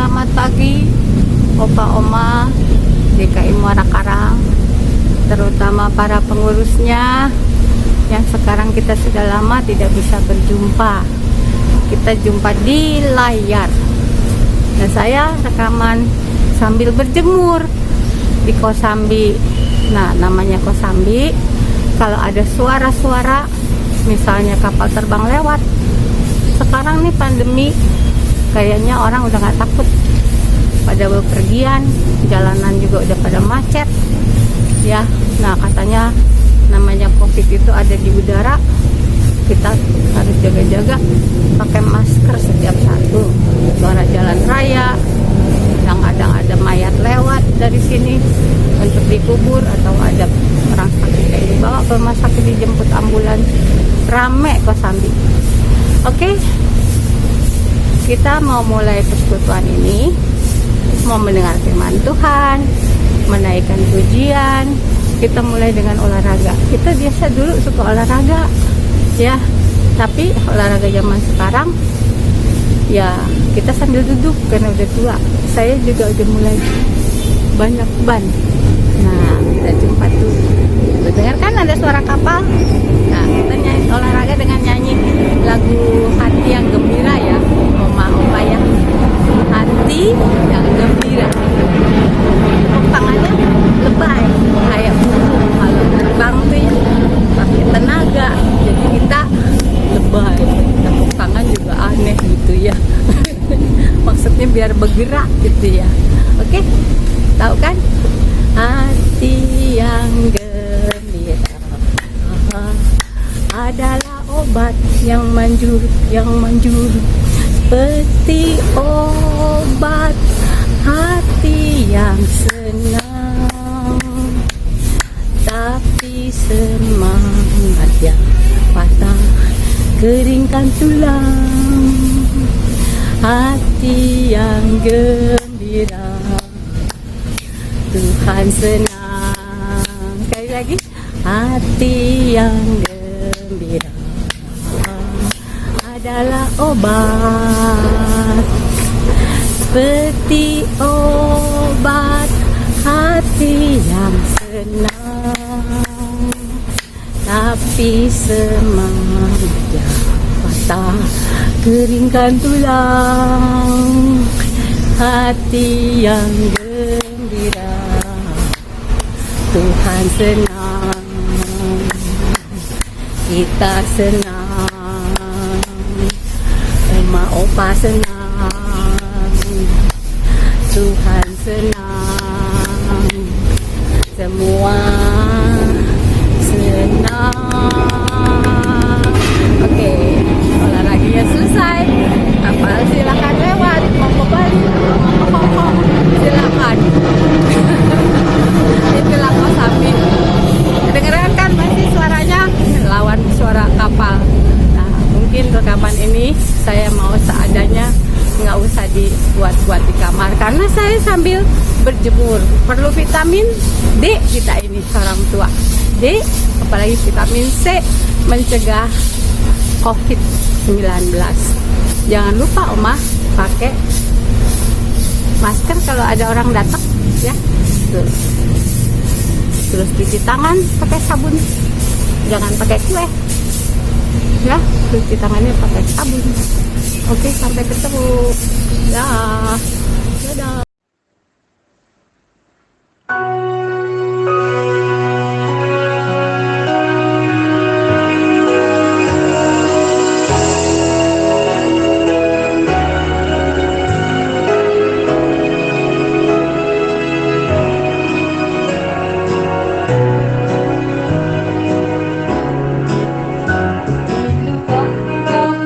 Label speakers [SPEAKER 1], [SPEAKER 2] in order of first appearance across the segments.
[SPEAKER 1] Selamat pagi Opa Oma DKI Muara Karang, terutama para pengurusnya yang sekarang kita sudah lama tidak bisa berjumpa. Kita jumpa di layar. Nah, saya rekaman sambil berjemur di Kosambi. Nah, namanya Kosambi. Kalau ada suara-suara, misalnya kapal terbang lewat. Sekarang nih pandemi, kayaknya orang udah nggak takut pada bepergian, jalanan juga udah pada macet ya. Nah, katanya namanya COVID itu ada di udara, kita harus jaga-jaga, pakai masker setiap satu. Suara jalan raya, kadang-kadang ada mayat lewat dari sini untuk dikubur, atau ada orang sakit kayak dibawa ke rumah sakit, dijemput ambulans, rame Kosambi. Oke, kita mau mulai persekutuan ini, mau mendengar firman Tuhan, menaikkan pujian. Kita mulai dengan olahraga. Kita biasa dulu suka olahraga ya, tapi olahraga zaman sekarang ya kita sambil duduk karena udah tua. Saya juga udah mulai banyak ban. Nah, kita jumpa tuh, dengarkan ada suara kapal. Nah, kita nyanyi olahraga dengan nyanyi lagu hati yang gembira ya, Oma ya, hati yang gembira. Tepuk tangannya lebay kayak burung kalau terbang tuh ya, pakai tenaga, jadi kita lebay. Tepuk tangan juga aneh gitu ya. Maksudnya biar bergerak gitu ya. Oke, tahu kan? Hati yang gembira adalah obat yang manjur, seperti obat hati yang senang, tapi semangat yang patah keringkan tulang. Hati yang gembira, Tuhan senang. Sekali lagi, hati yang gembira adalah obat, seperti obat hati yang senang, tapi semangat yang patah keringkan tulang. Hati yang gembira, Tuhan senang, kita senang, Oma Opa senang, Tuhan senang, semua senang. Oke, olahraganya selesai. Kapal silakan lewat, mau ke Bali, silakan. Itulah Kosambi. Kedengeran kan masih suaranya lawan suara kapal. Nah, mungkin rekaman ini saya mau seadanya, nggak usah dibuat-buat di kamar karena saya sambil berjemur. Perlu vitamin D kita ini, orang tua. D, apalagi vitamin C, mencegah COVID-19. Jangan lupa Oma pakai masker kalau ada orang datang ya. Terus cuci tangan pakai sabun, jangan pakai kue ya, cuci tangannya pakai sabun. Oke, sampai ketemu ya, dadah.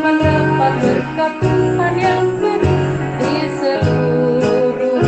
[SPEAKER 1] Mendapat berkat Tuhan yang penuh di seluruh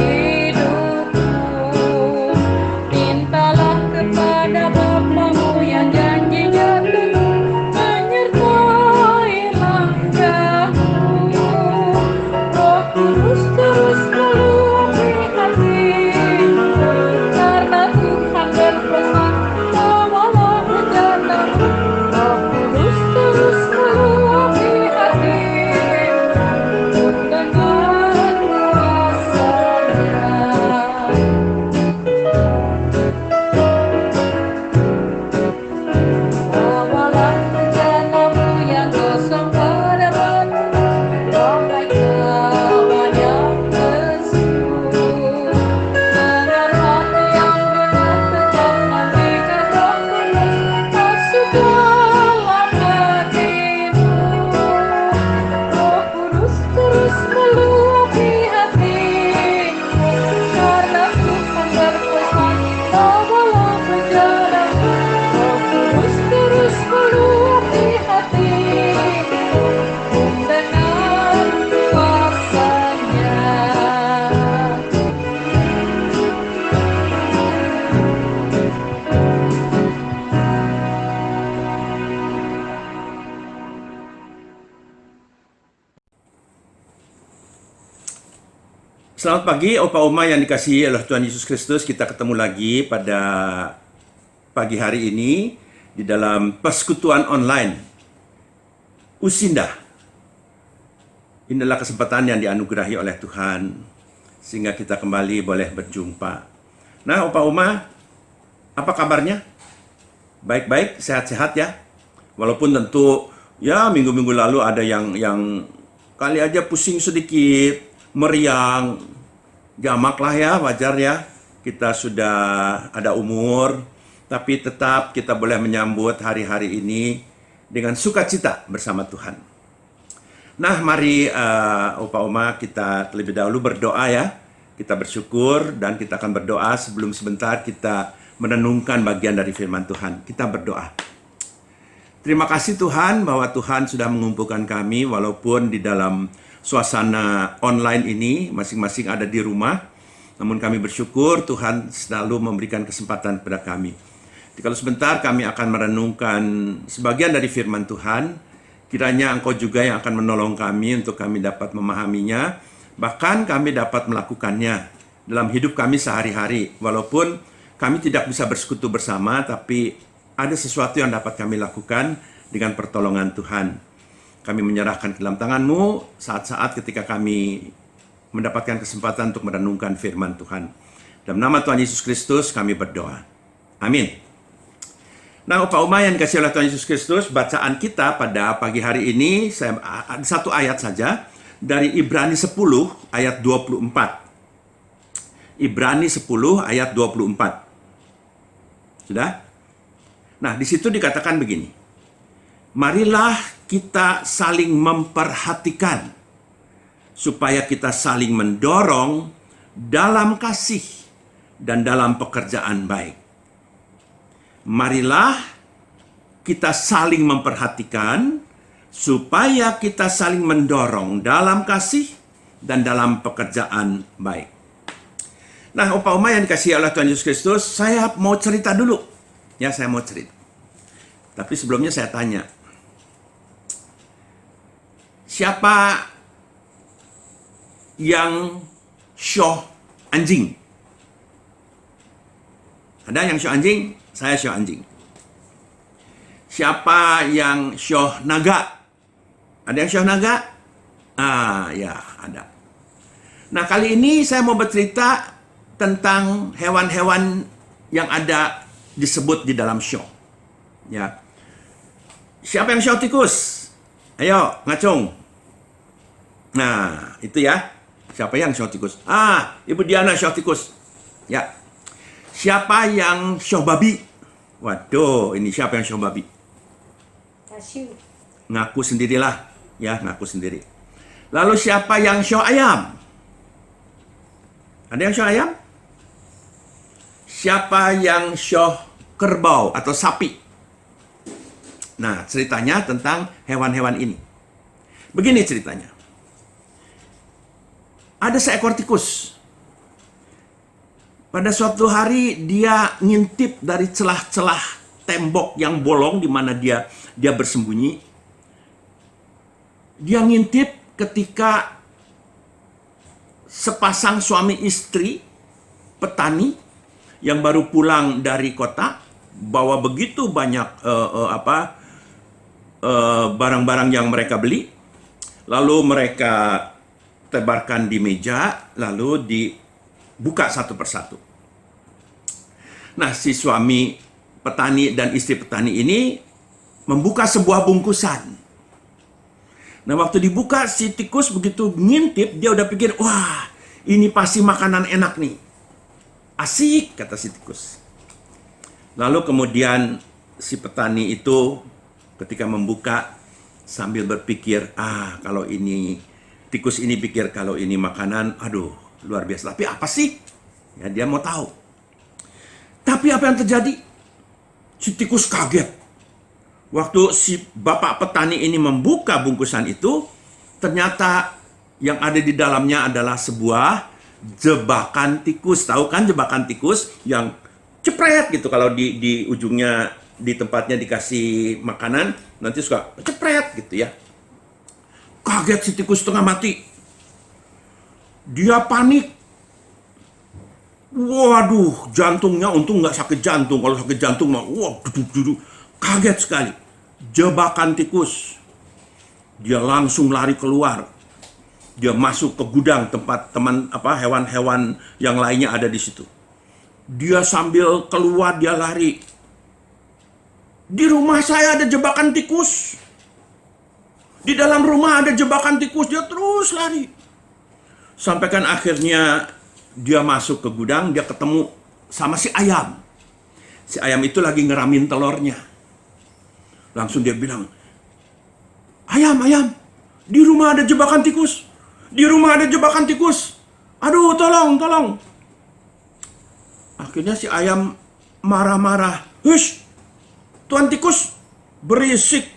[SPEAKER 2] Selamat pagi, Opa Oma yang dikasihi oleh Tuhan Yesus Kristus. Kita ketemu lagi pada pagi hari ini di dalam persekutuan online Usinda. Inilah kesempatan yang dianugerahi oleh Tuhan sehingga kita kembali boleh berjumpa. Nah, Opa Oma, apa kabarnya? Baik-baik, sehat-sehat ya? Walaupun tentu ya minggu-minggu lalu ada yang kali aja pusing sedikit, meriang, jamak lah ya, wajar ya. Kita sudah ada umur, tapi tetap kita boleh menyambut hari-hari ini dengan sukacita bersama Tuhan. Nah, mari Opa Oma kita terlebih dahulu berdoa ya. Kita bersyukur dan kita akan berdoa sebelum sebentar kita menenungkan bagian dari firman Tuhan. Kita berdoa. Terima kasih Tuhan bahwa Tuhan sudah mengumpulkan kami walaupun di dalam suasana online ini, masing-masing ada di rumah. Namun kami bersyukur Tuhan selalu memberikan kesempatan kepada kami. Jadi kalau sebentar kami akan merenungkan sebagian dari firman Tuhan. Kiranya Engkau juga yang akan menolong kami untuk kami dapat memahaminya. Bahkan kami dapat melakukannya dalam hidup kami sehari-hari. Walaupun kami tidak bisa bersekutu bersama, tapi ada sesuatu yang dapat kami lakukan dengan pertolongan Tuhan. Kami menyerahkan ke dalam tangan-Mu saat-saat ketika kami mendapatkan kesempatan untuk merenungkan firman Tuhan. Dalam nama Tuhan Yesus Kristus kami berdoa. Amin. Nah, Opa Oma yang dikasihi oleh Tuhan Yesus Kristus, bacaan kita pada pagi hari ini, saya ada satu ayat saja dari Ibrani 10 ayat 24. Ibrani 10 ayat 24. Sudah? Nah, di situ dikatakan begini. Marilah kita saling memperhatikan supaya kita saling mendorong dalam kasih dan dalam pekerjaan baik. Marilah kita saling memperhatikan supaya kita saling mendorong dalam kasih dan dalam pekerjaan baik. Nah, Opa Oma yang dikasihi oleh Tuhan Yesus Kristus, saya mau cerita dulu. Ya, saya mau cerita. Tapi sebelumnya saya tanya, siapa yang show anjing? Ada yang show anjing? Saya show anjing. Siapa yang show naga? Ada yang show naga? Ah, ya, ada. Nah, kali ini saya mau bercerita tentang hewan-hewan yang ada disebut di dalam show. Ya. Siapa yang show tikus? Ayo, ngacung. Nah, itu ya. Siapa yang show tikus? Ah, Ibu Diana show tikus. Ya. Siapa yang show babi? Waduh, ini siapa yang show babi?
[SPEAKER 1] Kasih.
[SPEAKER 2] Ngaku sendirilah. Ya, ngaku sendiri. Lalu siapa yang show ayam? Ada yang show ayam? Siapa yang show kerbau atau sapi? Nah, ceritanya tentang hewan-hewan ini. Begini ceritanya. Ada seekor tikus. Pada suatu hari dia ngintip dari celah-celah tembok yang bolong di mana dia bersembunyi. Dia ngintip ketika sepasang suami istri petani yang baru pulang dari kota bawa begitu banyak barang-barang yang mereka beli, lalu mereka tebarkan di meja, lalu dibuka satu persatu. Nah, si suami petani dan istri petani ini membuka sebuah bungkusan. Nah, waktu dibuka, si tikus begitu ngintip, dia udah pikir, wah, ini pasti makanan enak nih. Asik, kata si tikus. Lalu kemudian si petani itu ketika membuka sambil berpikir, kalau ini, tikus ini pikir kalau ini makanan, aduh, luar biasa. Tapi apa sih? Ya, dia mau tahu. Tapi apa yang terjadi? Si tikus kaget. Waktu si bapak petani ini membuka bungkusan itu, ternyata yang ada di dalamnya adalah sebuah jebakan tikus. Tahu kan jebakan tikus yang cepret gitu, kalau di ujungnya, di tempatnya dikasih makanan, nanti suka cepret gitu ya. Kaget si tikus setengah mati. Dia panik. Waduh, jantungnya untung nggak sakit jantung. Kalau sakit jantung mah, wah, duduk-duduk. Kaget sekali. Jebakan tikus. Dia langsung lari keluar. Dia masuk ke gudang tempat hewan-hewan yang lainnya ada di situ. Dia sambil keluar, dia lari. Di rumah saya ada jebakan tikus. Di dalam rumah ada jebakan tikus. Dia terus lari. Sampai kan akhirnya dia masuk ke gudang, dia ketemu sama si ayam. Si ayam itu lagi ngeramin telurnya. Langsung dia bilang, ayam, di rumah ada jebakan tikus. Di rumah ada jebakan tikus. Aduh, tolong. Akhirnya si ayam marah-marah. Hush, Tuan tikus, berisik.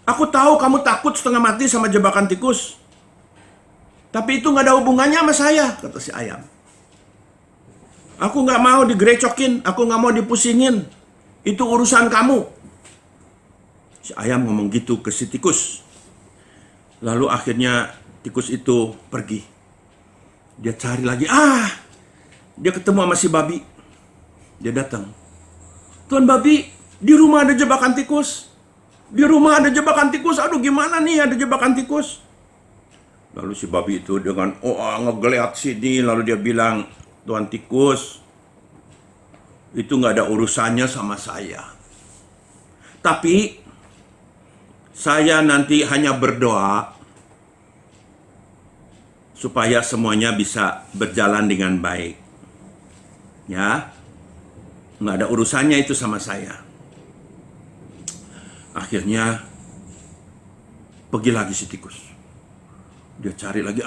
[SPEAKER 2] Aku tahu kamu takut setengah mati sama jebakan tikus. Tapi itu nggak ada hubungannya sama saya, kata si ayam. Aku nggak mau digerecokin, aku nggak mau dipusingin. Itu urusan kamu. Si ayam ngomong gitu ke si tikus. Lalu akhirnya tikus itu pergi. Dia cari lagi. Dia ketemu sama si babi. Dia datang. Tuan babi, di rumah ada jebakan tikus. Di rumah ada jebakan tikus. Aduh, gimana nih ada jebakan tikus? Lalu si babi itu dengan ngegeliat sini, lalu dia bilang, Tuan tikus, itu nggak ada urusannya sama saya. Tapi saya nanti hanya berdoa supaya semuanya bisa berjalan dengan baik. Ya, nggak ada urusannya itu sama saya. Akhirnya pergi lagi si tikus. Dia cari lagi,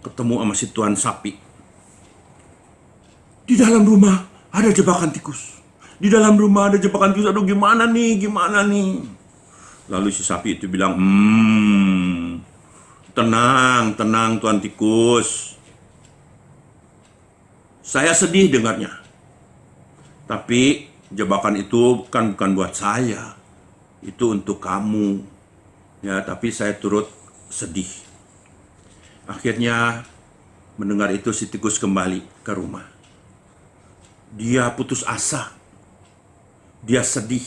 [SPEAKER 2] ketemu sama si tuan sapi. Di dalam rumah ada jebakan tikus. Di dalam rumah ada jebakan tikus. Aduh, gimana nih? Lalu si sapi itu bilang, tenang tuan tikus. Saya sedih dengarnya. Tapi jebakan itu bukan buat saya. Itu untuk kamu. Ya, tapi saya turut sedih. Akhirnya mendengar itu si tikus kembali ke rumah. Dia putus asa. Dia sedih.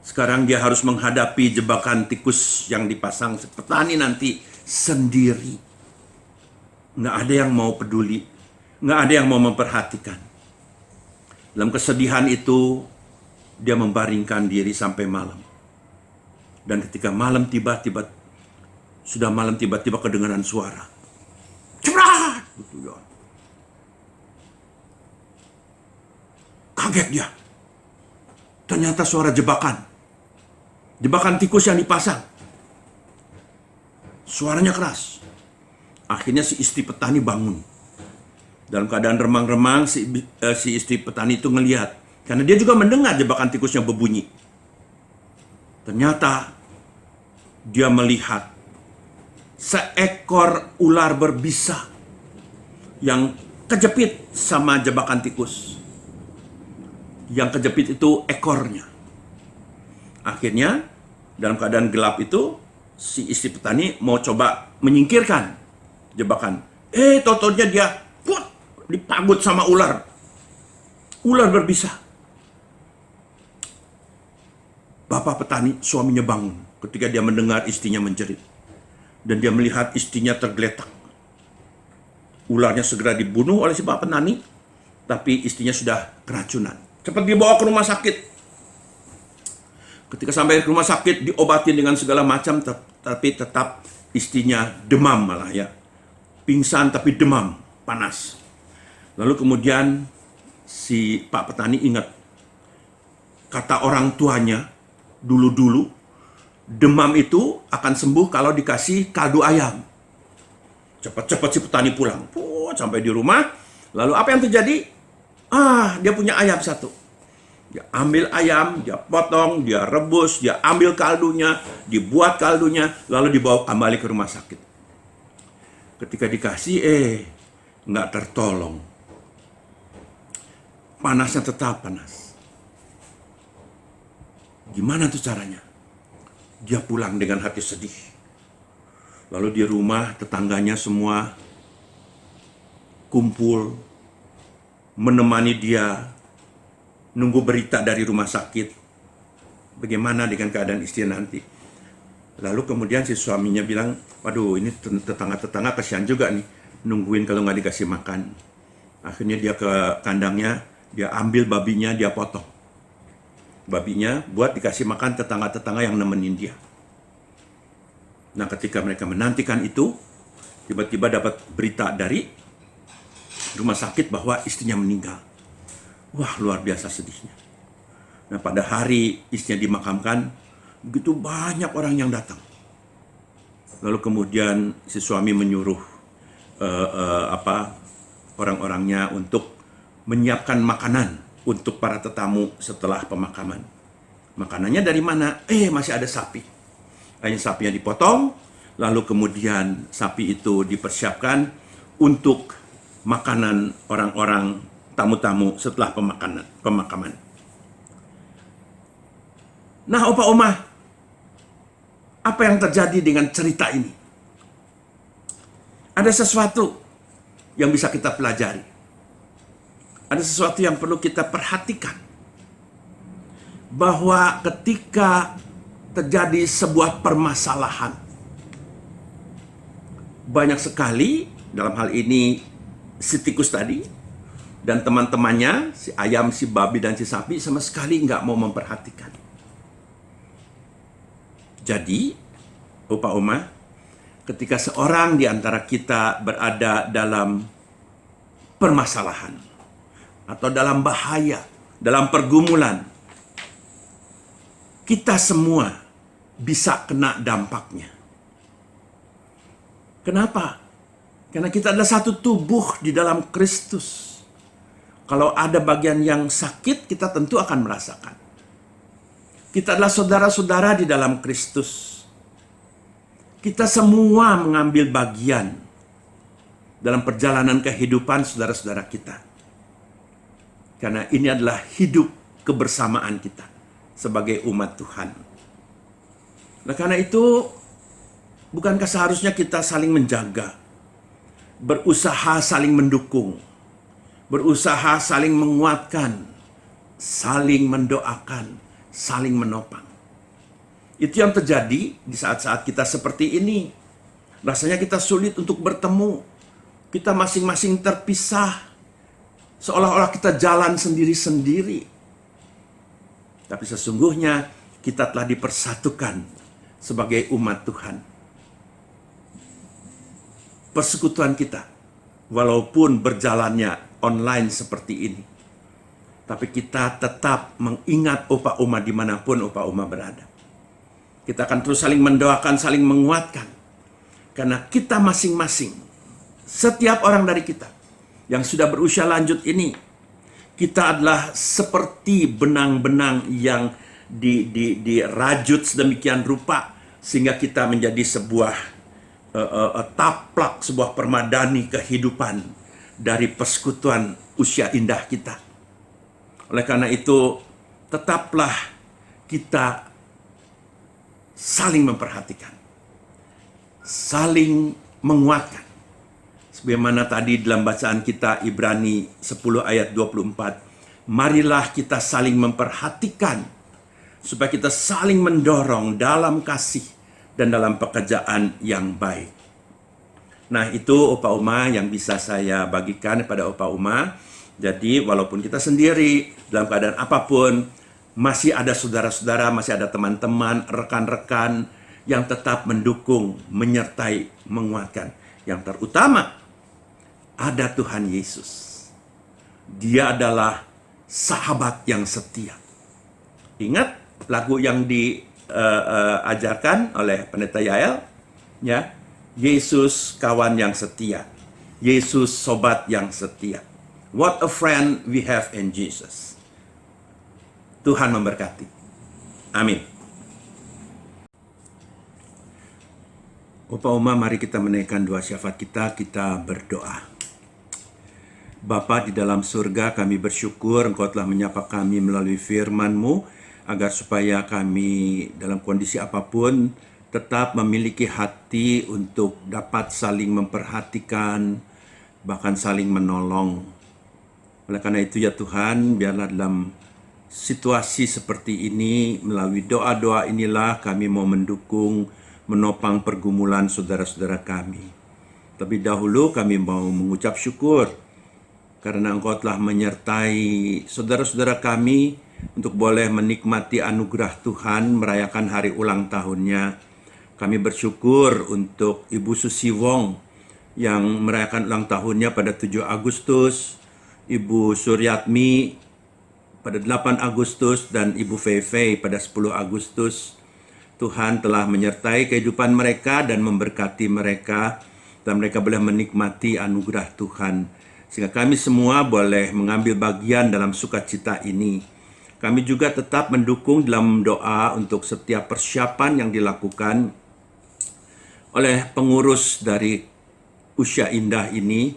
[SPEAKER 2] Sekarang dia harus menghadapi jebakan tikus yang dipasang petani nanti sendiri. Nggak ada yang mau peduli. Nggak ada yang mau memperhatikan. Dalam kesedihan itu, dia membaringkan diri sampai malam. Dan ketika malam tiba-tiba kedengaran suara. Cepat! Gitu ya. Kaget dia. Ternyata suara jebakan. Jebakan tikus yang dipasang. Suaranya keras. Akhirnya si istri petani bangun. Dalam keadaan remang-remang, si istri petani itu ngelihat. Karena dia juga mendengar jebakan tikusnya berbunyi. Ternyata dia melihat seekor ular berbisa yang kejepit sama jebakan tikus. Yang kejepit itu ekornya. Akhirnya dalam keadaan gelap itu si istri petani mau coba menyingkirkan jebakan. Totonya dia dipagut sama ular. Ular berbisa. Bapak petani, suaminya bangun ketika dia mendengar istrinya menjerit. Dan dia melihat istrinya tergeletak. Ularnya segera dibunuh oleh si bapak petani, tapi istrinya sudah keracunan. Cepat dibawa ke rumah sakit. Ketika sampai ke rumah sakit, diobatin dengan segala macam, tapi tetap istrinya demam malah ya. Pingsan tapi demam, panas. Lalu kemudian si pak petani ingat kata orang tuanya dulu-dulu, demam itu akan sembuh kalau dikasih kaldu ayam. Cepat-cepat si petani pulang. Sampai di rumah. Lalu apa yang terjadi? Dia punya ayam satu. Dia ambil ayam, dia potong, dia rebus, dia ambil kaldunya, dibuat kaldunya, lalu dibawa kembali ke rumah sakit. Ketika dikasih, nggak tertolong. Panasnya tetap panas. Gimana tuh caranya? Dia pulang dengan hati sedih. Lalu di rumah tetangganya semua kumpul, menemani dia, nunggu berita dari rumah sakit. Bagaimana dengan keadaan istri nanti? Lalu kemudian si suaminya bilang, waduh ini tetangga-tetangga kasihan juga nih, nungguin kalau nggak dikasih makan. Akhirnya dia ke kandangnya, dia ambil babinya, dia potong. Babinya buat dikasih makan tetangga-tetangga yang nemenin dia. Nah ketika mereka menantikan itu, tiba-tiba dapat berita dari rumah sakit bahwa istrinya meninggal. Wah luar biasa sedihnya. Nah pada hari istrinya dimakamkan, begitu banyak orang yang datang. Lalu kemudian si suami menyuruh orang-orangnya untuk menyiapkan makanan untuk para tetamu setelah pemakaman. Makanannya dari mana? Masih ada sapi. Akhirnya sapinya dipotong, lalu kemudian sapi itu dipersiapkan untuk makanan orang-orang tamu-tamu setelah pemakaman. Nah, Opa Oma, apa yang terjadi dengan cerita ini? Ada sesuatu yang bisa kita pelajari. Ada sesuatu yang perlu kita perhatikan. Bahwa ketika terjadi sebuah permasalahan, banyak sekali, dalam hal ini si tikus tadi, dan teman-temannya, si ayam, si babi, dan si sapi, sama sekali nggak mau memperhatikan. Jadi, Opa Oma, ketika seorang di antara kita berada dalam permasalahan, atau dalam bahaya, dalam pergumulan, kita semua bisa kena dampaknya. Kenapa? Karena kita adalah satu tubuh di dalam Kristus. Kalau ada bagian yang sakit, kita tentu akan merasakan. Kita adalah saudara-saudara di dalam Kristus. Kita semua mengambil bagian dalam perjalanan kehidupan saudara-saudara kita. Karena ini adalah hidup kebersamaan kita sebagai umat Tuhan. Nah, karena itu, bukankah seharusnya kita saling menjaga, berusaha saling mendukung, berusaha saling menguatkan, saling mendoakan, saling menopang. Itu yang terjadi di saat-saat kita seperti ini. Rasanya kita sulit untuk bertemu. Kita masing-masing terpisah. Seolah-olah kita jalan sendiri-sendiri. Tapi sesungguhnya kita telah dipersatukan sebagai umat Tuhan. Persekutuan kita, walaupun berjalannya online seperti ini, tapi kita tetap mengingat Opa Oma dimanapun Opa Oma berada. Kita akan terus saling mendoakan, saling menguatkan. Karena kita masing-masing, setiap orang dari kita yang sudah berusia lanjut ini, kita adalah seperti benang-benang yang dirajut sedemikian rupa, sehingga kita menjadi sebuah taplak, sebuah permadani kehidupan dari persekutuan usia indah kita. Oleh karena itu, tetaplah kita saling memperhatikan, saling menguatkan. Sebagaimana tadi dalam bacaan kita Ibrani 10 ayat 24, marilah kita saling memperhatikan, supaya kita saling mendorong dalam kasih dan dalam pekerjaan yang baik. Nah, itu Opa Oma yang bisa saya bagikan kepada Opa Oma. Jadi walaupun kita sendiri dalam keadaan apapun, masih ada saudara-saudara, masih ada teman-teman, rekan-rekan yang tetap mendukung, menyertai, menguatkan. Yang terutama, ada Tuhan Yesus. Dia adalah sahabat yang setia. Ingat lagu yang diajarkan oleh Pendeta Yael, ya, Yesus kawan yang setia, Yesus sobat yang setia. What a friend we have in Jesus. Tuhan memberkati. Amin. Opa Oma, mari kita menaikkan doa syafaat kita berdoa. Bapa di dalam surga, kami bersyukur Engkau telah menyapa kami melalui firman-Mu, agar supaya kami dalam kondisi apapun tetap memiliki hati untuk dapat saling memperhatikan, bahkan saling menolong. Oleh karena itu ya Tuhan, biarlah dalam situasi seperti ini, melalui doa-doa inilah kami mau mendukung, menopang pergumulan saudara-saudara kami. Terlebih dahulu kami mau mengucap syukur karena Engkau telah menyertai saudara-saudara kami untuk boleh menikmati anugerah Tuhan, merayakan hari ulang tahunnya. Kami bersyukur untuk Ibu Susi Wong yang merayakan ulang tahunnya pada 7 Agustus, Ibu Suryatmi pada 8 Agustus, dan Ibu Fei pada 10 Agustus. Tuhan telah menyertai kehidupan mereka dan memberkati mereka, dan mereka boleh menikmati anugerah Tuhan. Sehingga kami semua boleh mengambil bagian dalam sukacita ini. Kami juga tetap mendukung dalam doa untuk setiap persiapan yang dilakukan oleh pengurus dari Usia Indah ini,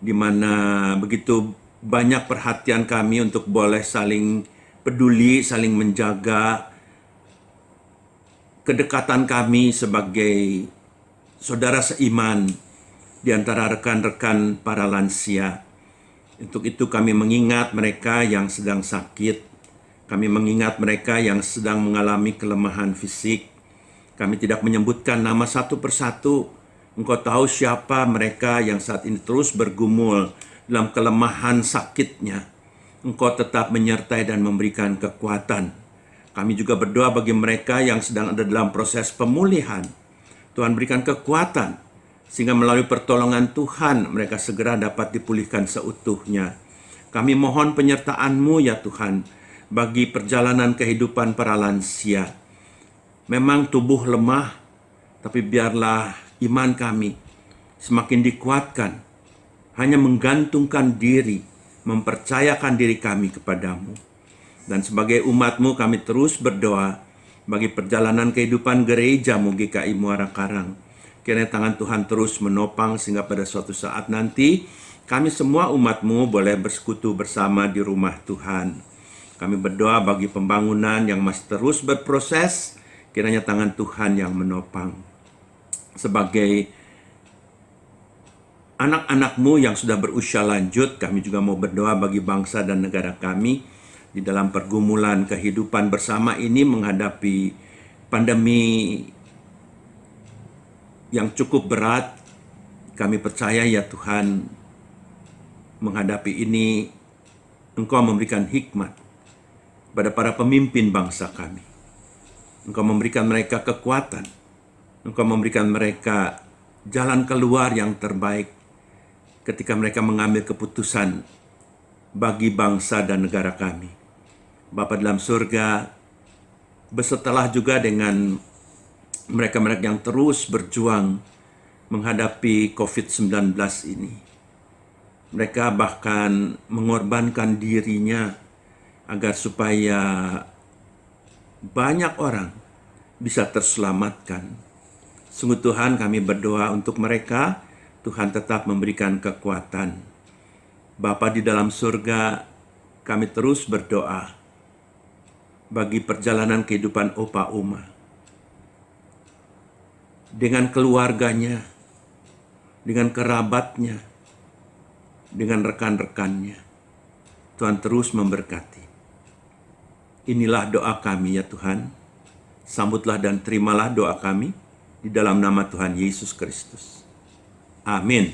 [SPEAKER 2] di mana begitu banyak perhatian kami untuk boleh saling peduli, saling menjaga kedekatan kami sebagai saudara seiman di antara rekan-rekan para lansia. Untuk itu kami mengingat mereka yang sedang sakit, kami mengingat mereka yang sedang mengalami kelemahan fisik. Kami tidak menyebutkan nama satu persatu. Engkau tahu siapa mereka yang saat ini terus bergumul dalam kelemahan sakitnya. Engkau tetap menyertai dan memberikan kekuatan. Kami juga berdoa bagi mereka yang sedang ada dalam proses pemulihan. Tuhan berikan kekuatan, sehingga melalui pertolongan Tuhan mereka segera dapat dipulihkan seutuhnya. Kami mohon penyertaan-Mu ya Tuhan, bagi perjalanan kehidupan para lansia. Memang tubuh lemah, tapi biarlah iman kami semakin dikuatkan, hanya menggantungkan diri, mempercayakan diri kami kepadamu. Dan sebagai umat-Mu kami terus berdoa bagi perjalanan kehidupan gereja-Mu GKI Muara Karang. Kiranya tangan Tuhan terus menopang sehingga pada suatu saat nanti kami semua umat-Mu boleh bersekutu bersama di rumah Tuhan. Kami berdoa bagi pembangunan yang masih terus berproses, kiranya tangan Tuhan yang menopang. Sebagai anak-anak-Mu yang sudah berusia lanjut, kami juga mau berdoa bagi bangsa dan negara kami di dalam pergumulan kehidupan bersama ini menghadapi pandemi yang cukup berat. Kami percaya ya Tuhan, menghadapi ini Engkau memberikan hikmat pada para pemimpin bangsa kami. Engkau memberikan mereka kekuatan. Engkau memberikan mereka jalan keluar yang terbaik ketika mereka mengambil keputusan bagi bangsa dan negara kami. Bapa dalam surga, besertalah juga dengan mereka-mereka yang terus berjuang menghadapi COVID-19 ini. Mereka bahkan mengorbankan dirinya agar supaya banyak orang bisa terselamatkan. Sungguh Tuhan, kami berdoa untuk mereka. Tuhan tetap memberikan kekuatan. Bapa di dalam surga, kami terus berdoa bagi perjalanan kehidupan Opa Uma dengan keluarganya, dengan kerabatnya, dengan rekan-rekannya. Tuhan terus memberkati. Inilah doa kami ya Tuhan. Sambutlah dan terimalah doa kami di dalam nama Tuhan Yesus Kristus. Amin.